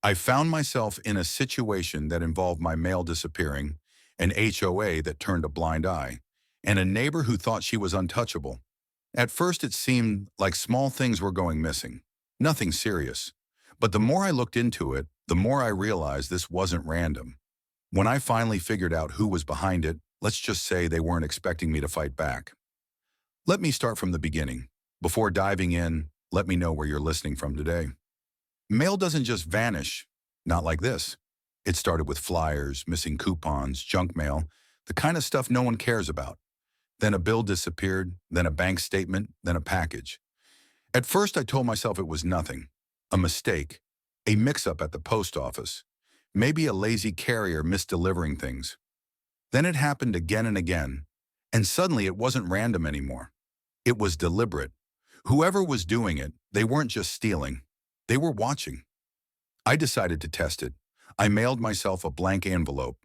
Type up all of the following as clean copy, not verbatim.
I found myself in a situation that involved my mail disappearing, an HOA that turned a blind eye, and a neighbor who thought she was untouchable. At first it seemed like small things were going missing, nothing serious. But the more I looked into it, the more I realized this wasn't random. When I finally figured out who was behind it, let's just say they weren't expecting me to fight back. Let me start from the beginning. Before diving in, let me know where you're listening from today. Mail doesn't just vanish, not like this. It started with flyers, missing coupons, junk mail, the kind of stuff no one cares about. Then a bill disappeared, then a bank statement, then a package. At first I told myself it was nothing, a mistake, a mix-up at the post office, maybe a lazy carrier misdelivering things. Then it happened again and again, and suddenly it wasn't random anymore. It was deliberate. Whoever was doing it, they weren't just stealing. They were watching. I decided to test it. I mailed myself a blank envelope.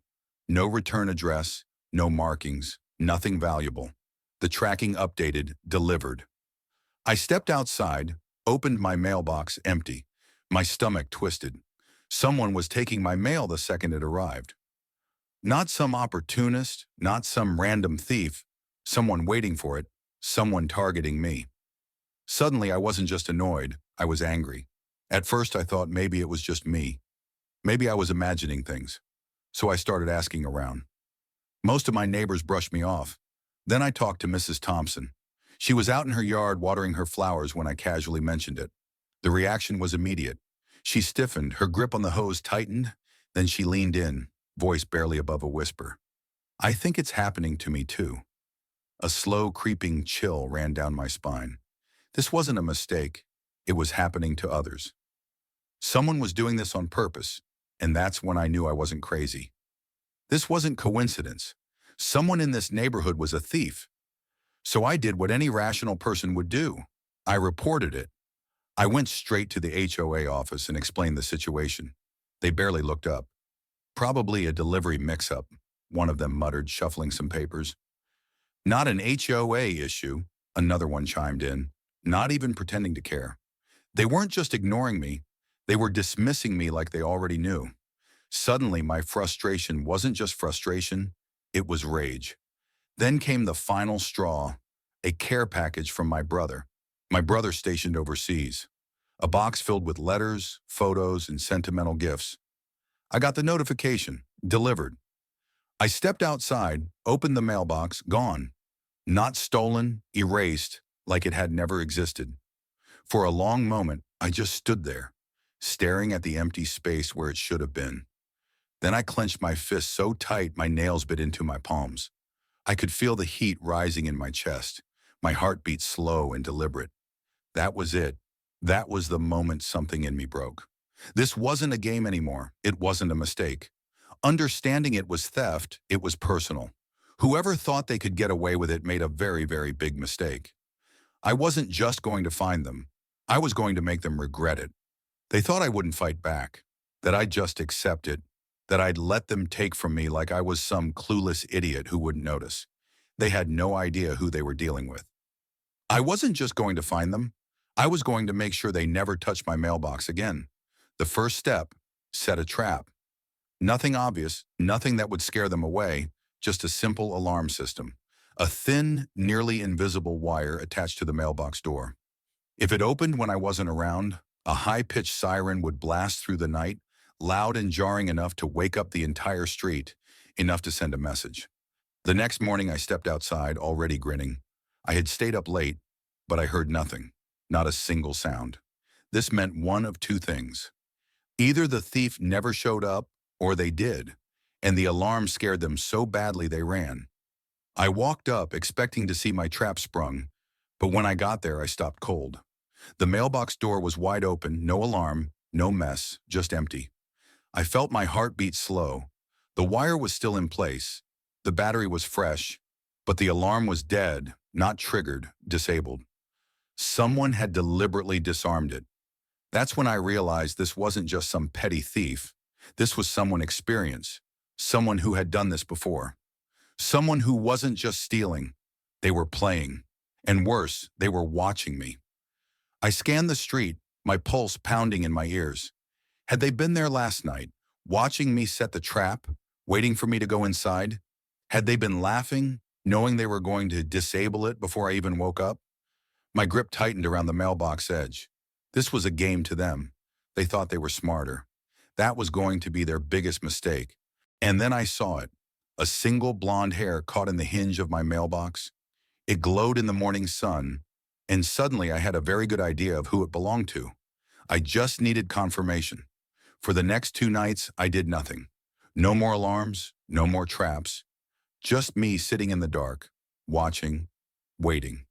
No return address, no markings, nothing valuable. The tracking updated, delivered. I stepped outside, opened my mailbox empty. My stomach twisted. Someone was taking my mail the second it arrived. Not some opportunist, not some random thief. Someone waiting for it, someone targeting me. Suddenly I wasn't just annoyed, I was angry. At first I thought maybe it was just me. Maybe I was imagining things. So I started asking around. Most of my neighbors brushed me off. Then I talked to Mrs. Thompson. She was out in her yard watering her flowers when I casually mentioned it. The reaction was immediate. She stiffened, her grip on the hose tightened, then she leaned in, voice barely above a whisper. I think it's happening to me too. A slow, creeping chill ran down my spine. This wasn't a mistake. It was happening to others. Someone was doing this on purpose, and that's when I knew I wasn't crazy. This wasn't coincidence. Someone in this neighborhood was a thief. So I did what any rational person would do. I reported it. I went straight to the HOA office and explained the situation. They barely looked up. Probably a delivery mix-up, one of them muttered, shuffling some papers. Not an HOA issue, another one chimed in, not even pretending to care. They weren't just ignoring me, they were dismissing me like they already knew. Suddenly, my frustration wasn't just frustration, it was rage. Then came the final straw, a care package from my brother stationed overseas. A box filled with letters, photos, and sentimental gifts. I got the notification, delivered. I stepped outside, opened the mailbox, gone. Not stolen, erased, like it had never existed. For a long moment, I just stood there, staring at the empty space where it should have been. Then I clenched my fist so tight my nails bit into my palms. I could feel the heat rising in my chest, my heartbeat slow and deliberate. That was it. That was the moment something in me broke. This wasn't a game anymore. It wasn't a mistake. Understanding it was theft, it was personal. Whoever thought they could get away with it made a very, very big mistake. I wasn't just going to find them. I was going to make them regret it. They thought I wouldn't fight back, that I'd just accept it, that I'd let them take from me like I was some clueless idiot who wouldn't notice. They had no idea who they were dealing with. I wasn't just going to find them. I was going to make sure they never touched my mailbox again. The first step, set a trap. Nothing obvious, nothing that would scare them away, just a simple alarm system. A thin, nearly invisible wire attached to the mailbox door. If it opened when I wasn't around, a high-pitched siren would blast through the night, loud and jarring enough to wake up the entire street, enough to send a message. The next morning I stepped outside, already grinning. I had stayed up late, but I heard nothing, not a single sound. This meant one of two things. Either the thief never showed up, or they did, and the alarm scared them so badly they ran. I walked up, expecting to see my trap sprung, but when I got there, I stopped cold. The mailbox door was wide open, no alarm, no mess, just empty. I felt my heart beat slow. The wire was still in place. The battery was fresh, but the alarm was dead, not triggered, disabled. Someone had deliberately disarmed it. That's when I realized this wasn't just some petty thief. This was someone experienced, someone who had done this before. Someone who wasn't just stealing, they were playing. And worse, they were watching me. I scanned the street, my pulse pounding in my ears. Had they been there last night, watching me set the trap, waiting for me to go inside? Had they been laughing, knowing they were going to disable it before I even woke up? My grip tightened around the mailbox edge. This was a game to them. They thought they were smarter. That was going to be their biggest mistake. And then I saw it. A single blonde hair caught in the hinge of my mailbox. It glowed in the morning sun, and suddenly I had a very good idea of who it belonged to. I just needed confirmation. For the next 2 nights, I did nothing. No more alarms, no more traps. Just me sitting in the dark, watching, waiting.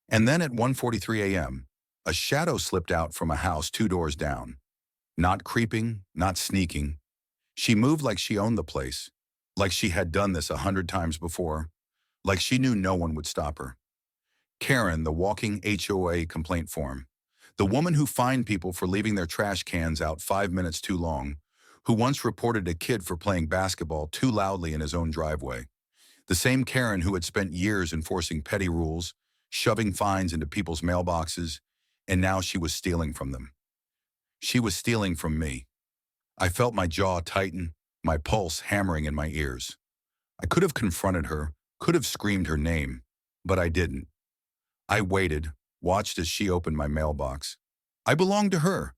And then at 1:43 a.m., a shadow slipped out from a house 2 doors down. Not creeping, not sneaking. She moved like she owned the place, like she had done this 100 times before, like she knew no one would stop her. Karen, the walking HOA complaint form. The woman who fined people for leaving their trash cans out 5 minutes too long, who once reported a kid for playing basketball too loudly in his own driveway. The same Karen who had spent years enforcing petty rules, shoving fines into people's mailboxes, and now she was stealing from them. She was stealing from me. I felt my jaw tighten, my pulse hammering in my ears. I could have confronted her, could have screamed her name, but I didn't. I waited, watched as she opened my mailbox. I belonged to her.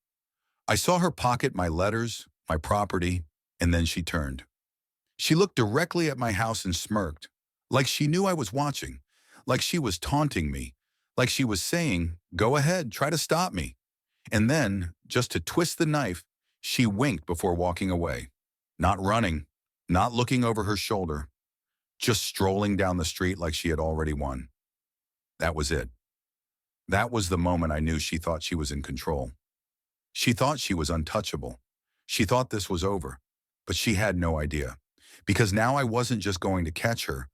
I saw her pocket my letters, my property, and then she turned. She looked directly at my house and smirked, like she knew I was watching, like she was taunting me, like she was saying, "Go ahead, try to stop me." And then, just to twist the knife, she winked before walking away. Not running, not looking over her shoulder, just strolling down the street like she had already won. That was it. That was the moment I knew she thought she was in control. She thought she was untouchable. She thought this was over, but she had no idea. Because now I wasn't just going to catch her,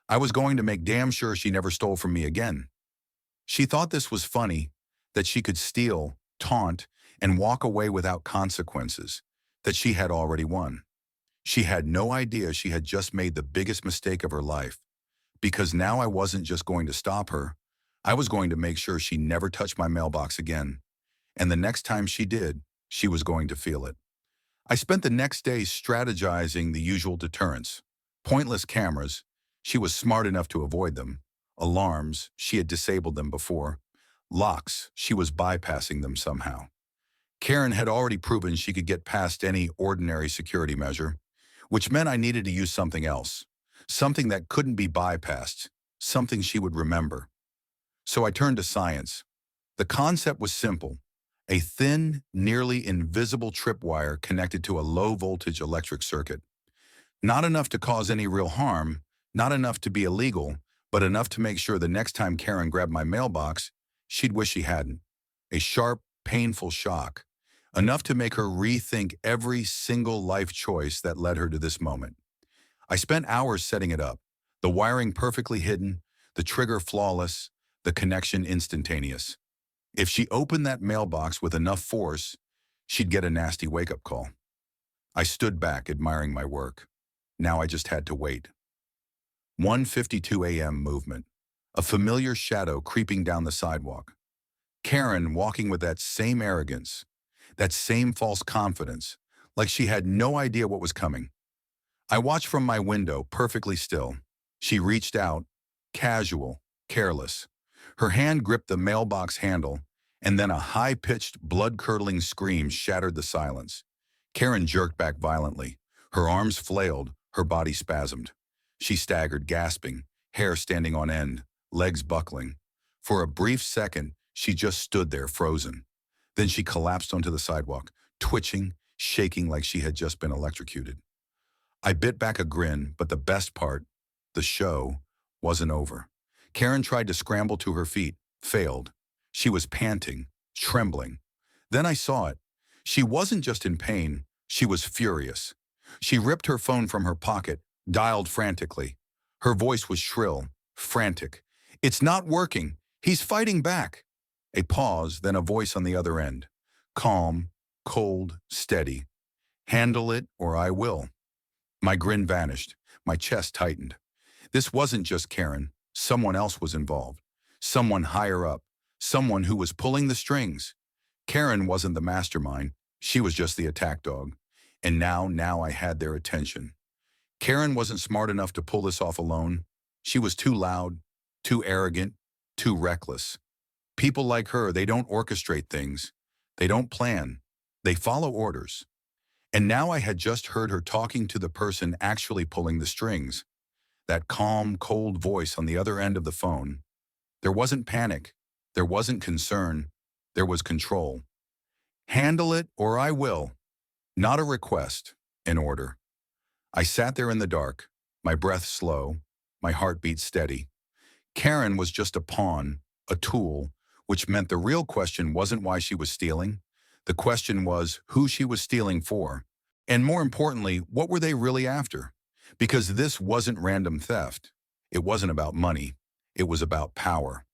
I was going to make damn sure she never stole from me again. She thought this was funny, that she could steal, taunt, and walk away without consequences, that she had already won. She had no idea she had just made the biggest mistake of her life, because now I wasn't just going to stop her, I was going to make sure she never touched my mailbox again. And the next time she did, she was going to feel it. I spent the next day strategizing the usual deterrents. Pointless cameras, she was smart enough to avoid them. Alarms, she had disabled them before. Locks, she was bypassing them somehow. Karen had already proven she could get past any ordinary security measure, which meant I needed to use something else. Something that couldn't be bypassed, something she would remember. So I turned to science. The concept was simple. A thin, nearly invisible tripwire connected to a low-voltage electric circuit. Not enough to cause any real harm, not enough to be illegal, but enough to make sure the next time Karen grabbed my mailbox, she'd wish she hadn't. A sharp, painful shock. Enough to make her rethink every single life choice that led her to this moment. I spent hours setting it up. The wiring perfectly hidden, the trigger flawless, the connection instantaneous. If she opened that mailbox with enough force, she'd get a nasty wake-up call. I stood back, admiring my work. Now I just had to wait. 1:52 a.m. movement. A familiar shadow creeping down the sidewalk. Karen walking with that same arrogance, that same false confidence, like she had no idea what was coming. I watched from my window, perfectly still. She reached out, casual, careless. Her hand gripped the mailbox handle, and then a high-pitched, blood-curdling scream shattered the silence. Karen jerked back violently. Her arms flailed, her body spasmed. She staggered, gasping, hair standing on end, legs buckling. For a brief second, she just stood there, frozen. Then she collapsed onto the sidewalk, twitching, shaking like she had just been electrocuted. I bit back a grin, but the best part, the show, wasn't over. Karen tried to scramble to her feet, failed. She was panting, trembling. Then I saw it. She wasn't just in pain, she was furious. She ripped her phone from her pocket, dialed frantically. Her voice was shrill, frantic. "It's not working. He's fighting back." A pause, then a voice on the other end. Calm, cold, steady. "Handle it or I will." My grin vanished. My chest tightened. This wasn't just Karen. Someone else was involved. Someone higher up. Someone who was pulling the strings. Karen wasn't the mastermind. She was just the attack dog. And now I had their attention. Karen wasn't smart enough to pull this off alone. She was too loud, too arrogant, too reckless. People like her, they don't orchestrate things. They don't plan. They follow orders. And now I had just heard her talking to the person actually pulling the strings. That calm, cold voice on the other end of the phone. There wasn't panic. There wasn't concern. There was control. Handle it or I will. Not a request, an order. I sat there in the dark, my breath slow, my heartbeat steady. Karen was just a pawn, a tool, which meant the real question wasn't why she was stealing. The question was who she was stealing for. And more importantly, what were they really after? Because this wasn't random theft. It wasn't about money. It was about power.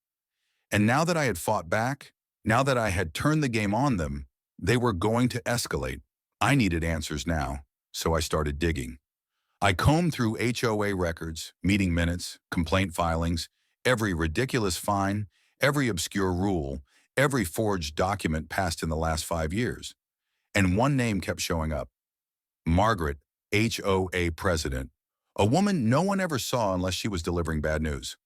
And now that I had fought back, now that I had turned the game on them, they were going to escalate. I needed answers now, so I started digging. I combed through HOA records, meeting minutes, complaint filings, every ridiculous fine, every obscure rule, every forged document passed in the last 5 years. And one name kept showing up. Margaret, HOA president. A woman no one ever saw unless she was delivering bad news.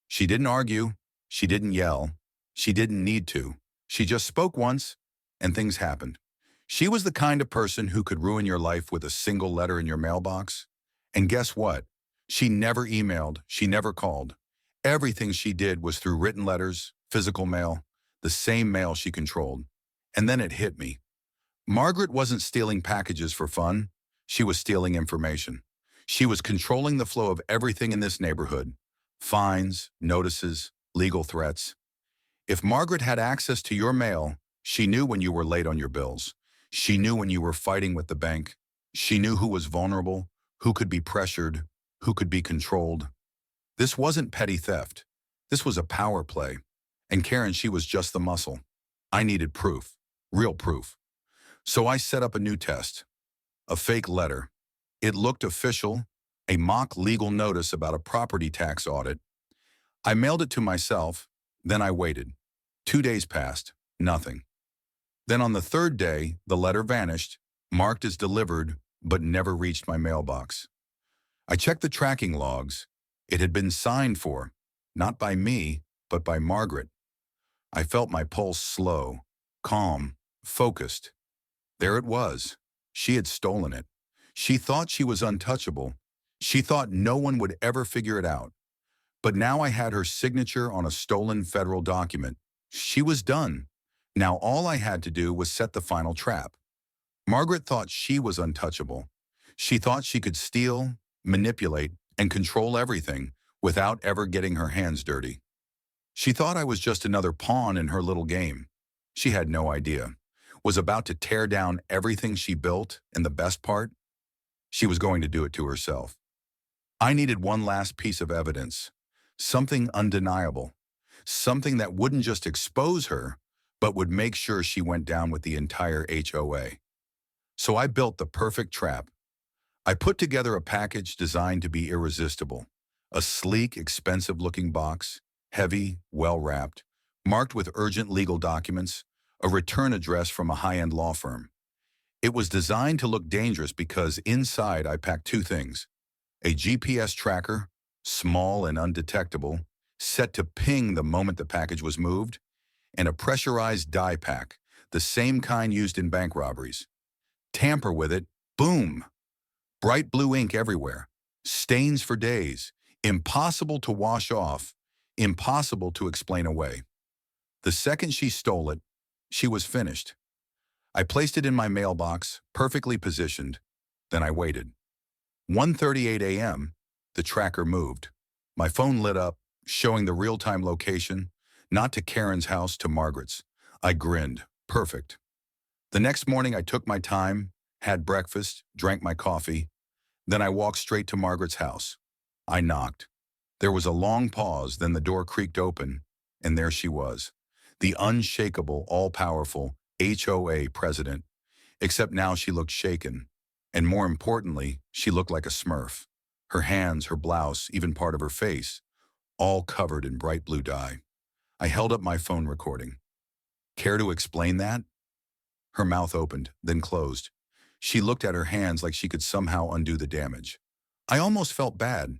She didn't argue. She didn't yell. She didn't need to. She just spoke once, and things happened. She was the kind of person who could ruin your life with a single letter in your mailbox. And guess what? She never emailed. She never called. Everything she did was through written letters, physical mail, the same mail she controlled. And then it hit me. Margaret wasn't stealing packages for fun. She was stealing information. She was controlling the flow of everything in this neighborhood. Fines, notices, legal threats. If Margaret had access to your mail, she knew when you were late on your bills. She knew when you were fighting with the bank. She knew who was vulnerable, who could be pressured, who could be controlled. This wasn't petty theft. This was a power play. And Karen, she was just the muscle. I needed proof, real proof. So I set up a new test, a fake letter. It looked official, a mock legal notice about a property tax audit. I mailed it to myself, then I waited. 2 days passed, nothing. Then on the third day, the letter vanished, marked as delivered, but never reached my mailbox. I checked the tracking logs. It had been signed for, not by me, but by Margaret. I felt my pulse slow, calm, focused. There it was. She had stolen it. She thought she was untouchable. She thought no one would ever figure it out. But now I had her signature on a stolen federal document. She was done. Now all I had to do was set the final trap. Margaret thought she was untouchable. She thought she could steal, manipulate, and control everything without ever getting her hands dirty. She thought I was just another pawn in her little game. She had no idea. Was about to tear down everything she built, and the best part? She was going to do it to herself. I needed one last piece of evidence, something undeniable, something that wouldn't just expose her, but would make sure she went down with the entire HOA. So I built the perfect trap. I put together a package designed to be irresistible, a sleek, expensive-looking box, heavy, well-wrapped, marked with urgent legal documents, a return address from a high-end law firm. It was designed to look dangerous because inside I packed 2 things: a GPS tracker, small and undetectable, set to ping the moment the package was moved, and a pressurized dye pack, the same kind used in bank robberies. Tamper with it, boom! Bright blue ink everywhere, stains for days, impossible to wash off, impossible to explain away. The second she stole it, she was finished. I placed it in my mailbox, perfectly positioned. Then I waited. 1:38 a.m., the tracker moved. My phone lit up, showing the real-time location, not to Karen's house, to Margaret's. I grinned. Perfect. The next morning, I took my time, had breakfast, drank my coffee. Then I walked straight to Margaret's house. I knocked. There was a long pause, then the door creaked open, and there she was, the unshakable, all-powerful HOA president, except now she looked shaken. And more importantly, she looked like a Smurf. Her hands, her blouse, even part of her face, all covered in bright blue dye. I held up my phone recording. Care to explain that? Her mouth opened, then closed. She looked at her hands like she could somehow undo the damage. I almost felt bad.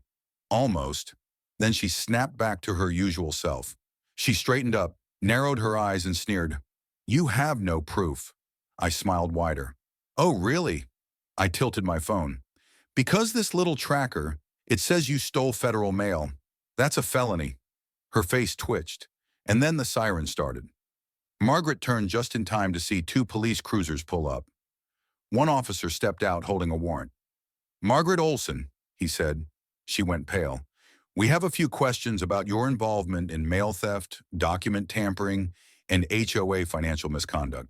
Almost. Then she snapped back to her usual self. She straightened up, narrowed her eyes, and sneered. "You have no proof." I smiled wider. "Oh, really?" I tilted my phone. "Because this little tracker, it says you stole federal mail. That's a felony." Her face twitched, and then the siren started. Margaret turned just in time to see two police cruisers pull up. One officer stepped out holding a warrant. "Margaret Olson," he said. She went pale. "We have a few questions about your involvement in mail theft, document tampering, and HOA financial misconduct."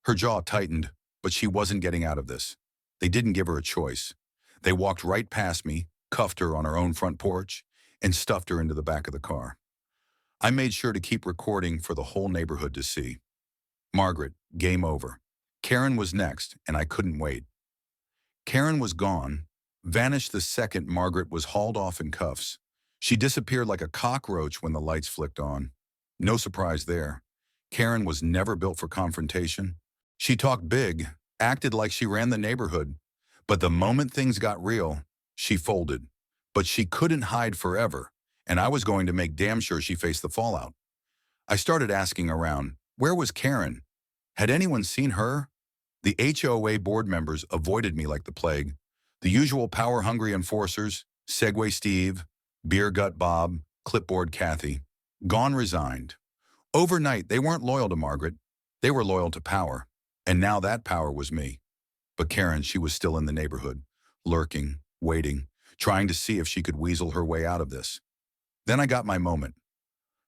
Her jaw tightened, but she wasn't getting out of this. They didn't give her a choice. They walked right past me, cuffed her on her own front porch, and stuffed her into the back of the car. I made sure to keep recording for the whole neighborhood to see. Margaret, game over. Karen was next, and I couldn't wait. Karen was gone, vanished the second Margaret was hauled off in cuffs. She disappeared like a cockroach when the lights flicked on. No surprise there. Karen was never built for confrontation. She talked big, acted like she ran the neighborhood. But the moment things got real, she folded. But she couldn't hide forever, and I was going to make damn sure she faced the fallout. I started asking around, where was Karen? Had anyone seen her? The HOA board members avoided me like the plague. The usual power-hungry enforcers, Segway Steve, Beer Gut Bob, Clipboard Kathy, gone resigned. Overnight, they weren't loyal to Margaret. They were loyal to power. And now that power was me. But Karen, she was still in the neighborhood, lurking, waiting, trying to see if she could weasel her way out of this. Then I got my moment.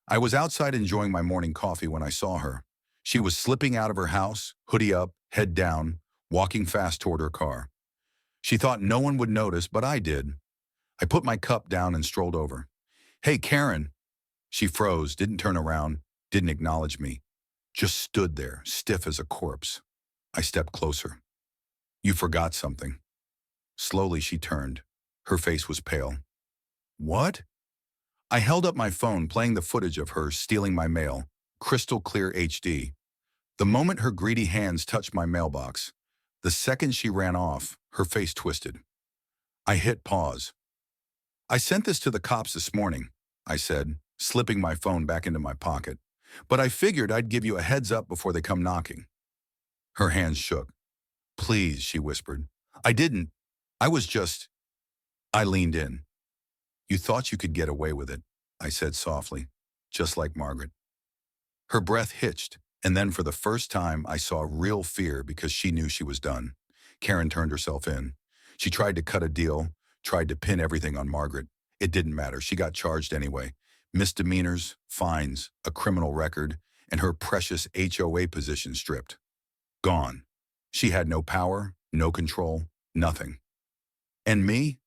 I was outside enjoying my morning coffee when I saw her. She was slipping out of her house, hoodie up, head down, walking fast toward her car. She thought no one would notice, but I did. I put my cup down and strolled over. "Hey, Karen." She froze, didn't turn around, didn't acknowledge me. Just stood there, stiff as a corpse. I stepped closer. "You forgot something." Slowly she turned. Her face was pale. "What?" I held up my phone, playing the footage of her stealing my mail, crystal clear HD. The moment her greedy hands touched my mailbox, the second she ran off, her face twisted. I hit pause. "I sent this to the cops this morning," I said, slipping my phone back into my pocket. "But I figured I'd give you a heads up before they come knocking." Her hands shook. "Please," she whispered. "I didn't. I was just—" I leaned in. "You thought you could get away with it," I said softly, just like Margaret. Her breath hitched, and then for the first time I saw real fear because she knew she was done. Karen turned herself in. She tried to cut a deal, tried to pin everything on Margaret. It didn't matter. She got charged anyway. Misdemeanors, fines, a criminal record, and her precious HOA position stripped. Gone. She had no power, no control, nothing. And me?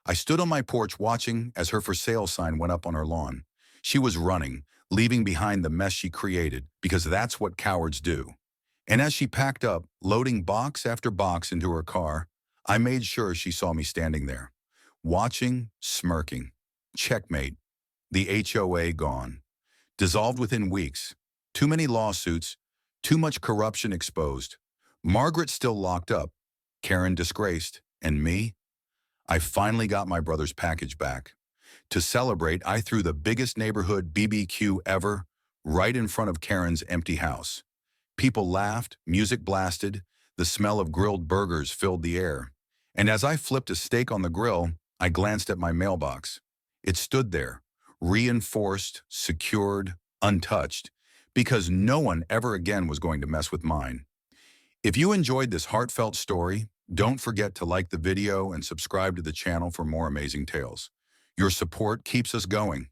I stood on my porch watching as her for sale sign went up on her lawn. She was running, leaving behind the mess she created, because that's what cowards do. And as she packed up, loading box after box into her car, I made sure she saw me standing there, watching, smirking. Checkmate. The HOA gone. Dissolved within weeks. Too many lawsuits, too much corruption exposed. Margaret still locked up, Karen disgraced, and me? I finally got my brother's package back. To celebrate, I threw the biggest neighborhood BBQ ever right in front of Karen's empty house. People laughed, music blasted, the smell of grilled burgers filled the air. And as I flipped a steak on the grill, I glanced at my mailbox. It stood there, reinforced, secured, untouched, because no one ever again was going to mess with mine. If you enjoyed this heartfelt story, don't forget to like the video and subscribe to the channel for more amazing tales. Your support keeps us going.